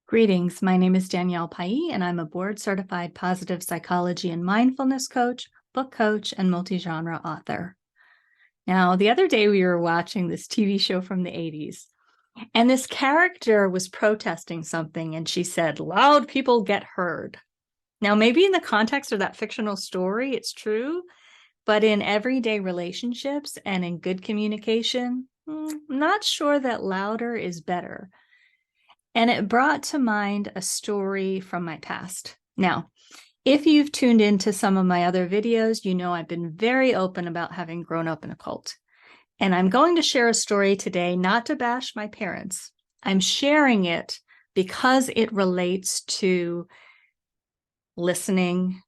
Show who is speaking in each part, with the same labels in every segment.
Speaker 1: Greetings, my name is Danielle Pai, and I'm a board-certified positive psychology and mindfulness coach, book coach, and multi-genre author. Now, the other day we were watching this TV show from the 80s, and this character was protesting something, and she said, "Loud people get heard." Now, maybe in the context of that fictional story, it's true, but in everyday relationships and in good communication, I'm not sure that louder is better. And it brought to mind a story from my past. Now, if you've tuned into some of my other videos, you know I've been very open about having grown up in a cult. And I'm going to share a story today, not to bash my parents. I'm sharing it because it relates to listening,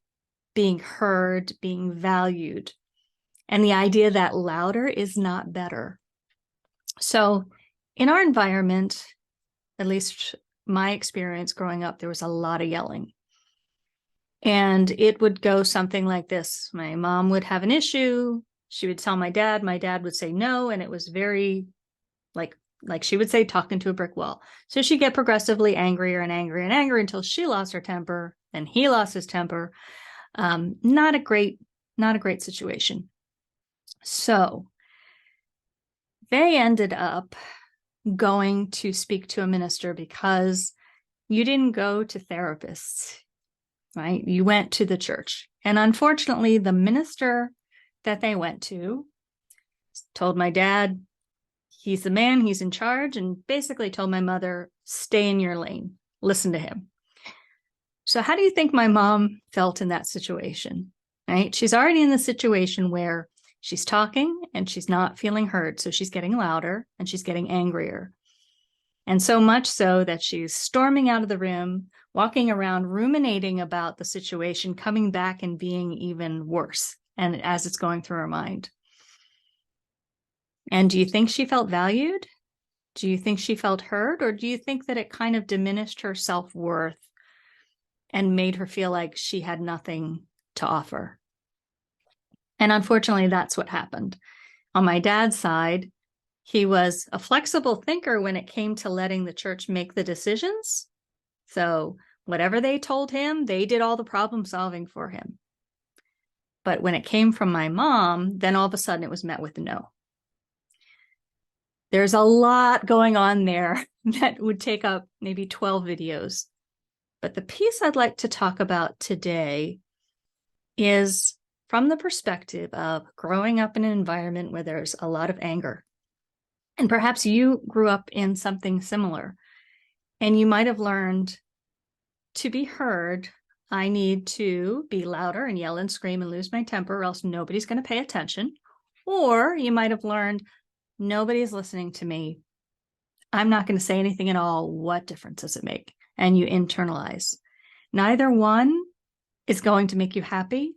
Speaker 1: being heard, being valued, and the idea that louder is not better. So in our environment, at least my experience growing up, there was a lot of yelling. And it would go something like this. My mom would have an issue. She would tell my dad would say no. And it was very like she would say, talking to a brick wall. So she'd get progressively angrier and angrier and angrier until she lost her temper and he lost his temper. Not a great situation. So they ended up going to speak to a minister because you didn't go to therapists, right? You went to the church. And unfortunately, the minister that they went to told my dad, he's the man, he's in charge, and basically told my mother, stay in your lane, listen to him. So how do you think my mom felt in that situation, right? She's already in the situation where she's talking and she's not feeling heard. So she's getting louder and she's getting angrier. And so much so that she's storming out of the room, walking around, ruminating about the situation, coming back and being even worse. And as it's going through her mind. And do you think she felt valued? Do you think she felt heard? Or do you think that it kind of diminished her self-worth and made her feel like she had nothing to offer? And unfortunately, that's what happened. On my dad's side, he was a flexible thinker when it came to letting the church make the decisions. So whatever they told him, they did all the problem solving for him. But when it came from my mom, then all of a sudden it was met with no. There's a lot going on there that would take up maybe 12 videos. But the piece I'd like to talk about today is from the perspective of growing up in an environment where there's a lot of anger. And perhaps you grew up in something similar, and you might have learned to be heard, I need to be louder and yell and scream and lose my temper, or else nobody's going to pay attention. Or you might have learned, nobody's listening to me, I'm not going to say anything at all. What difference does it make? And you internalize. Neither one is going to make you happy.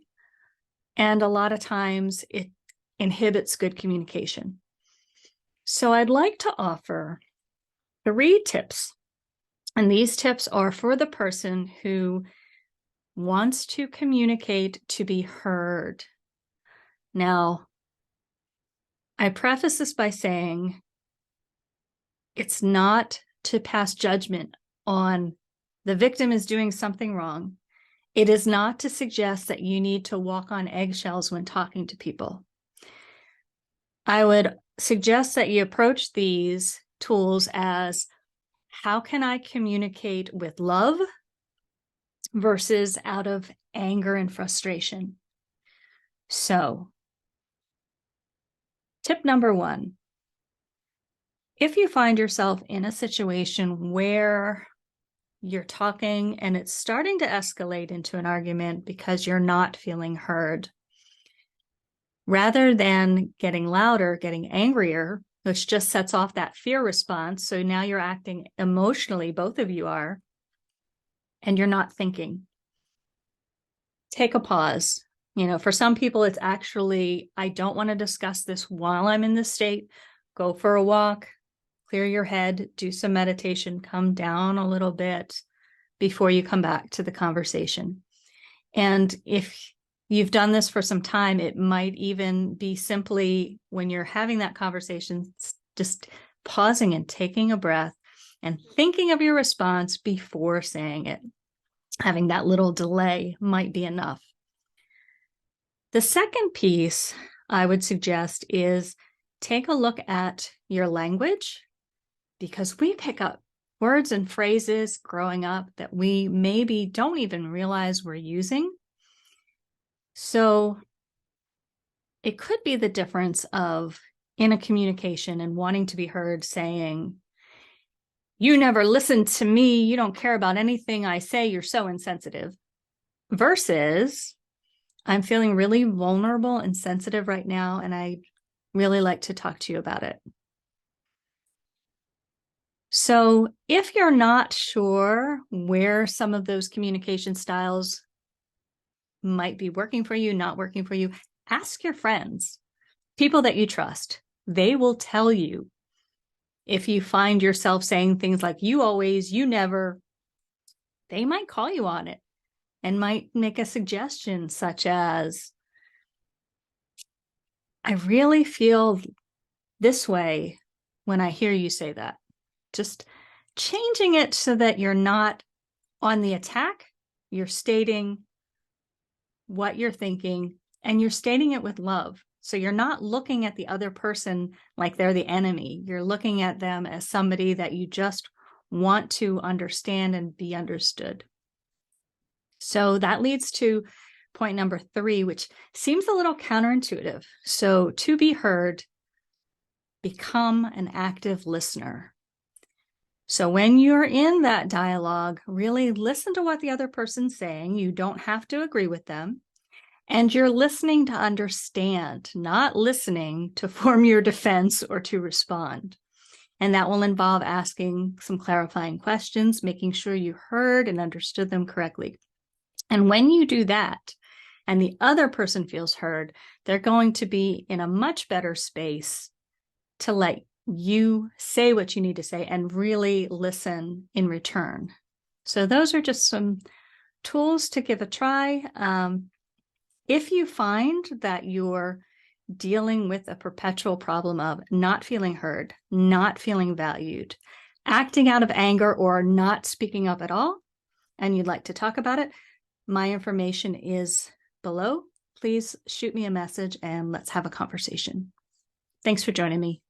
Speaker 1: And a lot of times it inhibits good communication. So I'd like to offer 3 tips. And these tips are for the person who wants to communicate to be heard. Now, I preface this by saying it's not to pass judgment on the victim is doing something wrong. It is not to suggest that you need to walk on eggshells when talking to people. I would suggest that you approach these tools as, how can I communicate with love versus out of anger and frustration? So, tip number 1, if you find yourself in a situation where you're talking and it's starting to escalate into an argument because you're not feeling heard, rather than getting louder, getting angrier, which just sets off that fear response. So now you're acting emotionally, both of you are, and you're not thinking. Take a pause. You know, for some people, it's actually, I don't want to discuss this while I'm in this state. Go for a walk, clear your head, do some meditation, come down a little bit before you come back to the conversation. And if you've done this for some time, it might even be simply when you're having that conversation, just pausing and taking a breath and thinking of your response before saying it. Having that little delay might be enough. The second piece I would suggest is take a look at your language, because we pick up words and phrases growing up that we maybe don't even realize we're using. So it could be the difference of, in a communication and wanting to be heard, saying, "You never listen to me, you don't care about anything I say, you're so insensitive," versus, "I'm feeling really vulnerable and sensitive right now, and I'd really like to talk to you about it." So if you're not sure where some of those communication styles might be working for you, not working for you, ask your friends, people that you trust. They will tell you if you find yourself saying things like "you always," "you never." They might call you on it and might make a suggestion such as, "I really feel this way when I hear you say that." Just changing it so that you're not on the attack, you're stating what you're thinking, and you're stating it with love. So you're not looking at the other person like they're the enemy. You're looking at them as somebody that you just want to understand and be understood. So that leads to point number 3, which seems a little counterintuitive. So to be heard, become an active listener. So when you're in that dialogue, really listen to what the other person's saying. You don't have to agree with them. And you're listening to understand, not listening to form your defense or to respond. And that will involve asking some clarifying questions, making sure you heard and understood them correctly. And when you do that, and the other person feels heard, they're going to be in a much better space to let you say what you need to say and really listen in return. So those are just some tools to give a try. If you find that you're dealing with a perpetual problem of not feeling heard, not feeling valued, acting out of anger, or not speaking up at all, and you'd like to talk about it, my information is below. Please shoot me a message and let's have a conversation. Thanks for joining me.